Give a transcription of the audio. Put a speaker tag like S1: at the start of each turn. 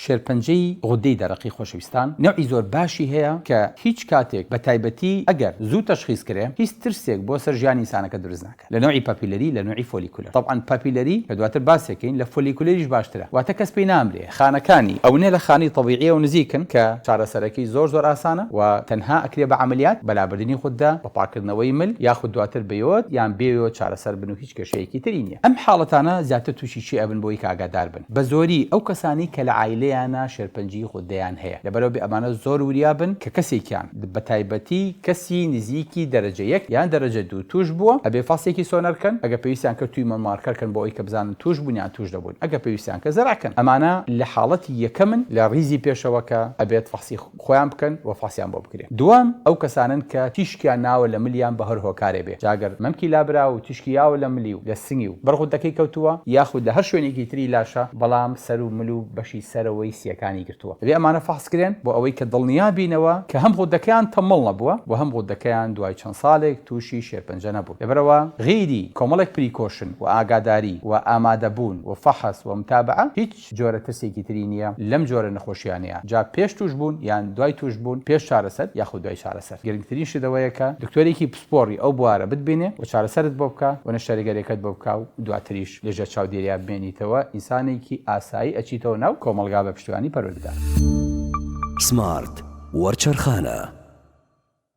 S1: شێرپەنجەی غودەی دەرەقی خۆشەویستان نوعی زۆر باشی هەیە کە هیچ کاتێک بە تایبەتی ئەگەر زوو تەشخیص کرێ هیچ ترسێک بۆ سەر ژیانی ئینسانەکە دروست ناکات لە نوعی پاپیلەری لە نوعی فۆلیکولەر. طبعاً پاپیلەری کە دواتر باسێکین لە فۆلیکولەریش باشترە، واتە کەس پێی نامرێ. خانەکانی ئەوەنێ لە خانی طبیعیە و نزیکن کە چارەسەرەکەی زۆر ئاسانە و تەنها ئەکرێ بە عملیات بەلابردنی خوددا بە پاکردنەوەی مل یاخود دواتر بەیۆت یان بێوە چارەسەر بن و هیچ کێشەیەکی تری نییە. ئەم حاڵەتانە زیاتر تووشی چی ئەبن بۆی کاگادار بن؟ بە زۆری ئەو کەسانی کە لە عایلەیانە شێرپەنجی خوددەیان هەیە، لەبەرەوە بێ ئەمانە زۆر وریابن کە کەسێکیان بە تایبەتی کەسی نزیکی دەرەجە 1 یان دەرەجە 2 توش بووە ئەبێ فاسێکی سۆنەرکەن ئەگە پێویستیان کە توی مەمارکەرکەن بۆ ئەوی کە بزانن توش بوون یان توش دەبوون، ئەگە پێویستیان کە زەراکەن. ئەمانە لە حاڵەتی یەکەمن لە ڕیزی پێشەوەکە ئەبێت فاسی خۆیان بکەن و فاسیان بۆ بکرێن. دوام ئەو کەسانن کە تیشکیان ناوە لە ملیان بە هەر هۆکارێ بێ، جاگەر مەمکی لابرا و تیشکی یاوە لە ملی و لە سنگی و بەرغودەکەی کەوتووە یاخود لە هەر شوێنێکی تری لاشە بەڵام سەر و مل و بەشی سەرەوەی سیەکانی گرتووە. ئەبێ ئەمانە فاسکرێن بۆ ئەوەی کە دڵنیا بینەوە کە هەم غودەکەیان تەمەڵ نەبووە و هەم غودەکەیان دوای چەند ساڵێک تووشی شێرپەنجە نەبوو. لەبەرەوە غیری کۆمەڵێک پریکۆشن و ئاگاداری و ئامادەبوون و فەحەس و متابعە هیچ جۆرە ترسێکی تری نییە لەم جۆرە نەخۆشییانەیە، جا پێش توش بوون یان دوای توش بوون، پێش چارەسەر یاخود دوای چارەسەر. گرنگترین شتەوەیە کە دکتۆرێکی پسپۆڕی ئەو بوارە بتبینێ و چارەسەرت بۆ بکە و نەشتەرگەرێکت بۆ بکە و دواتریش لێژە چاودێریا بمێنیتەوە ئینسانێکی ئاسایی ئەچیتەوە ناو کۆمەلگا بە پشتیوانی پەروەردگار.
S2: سمارت وەرچەرخانە.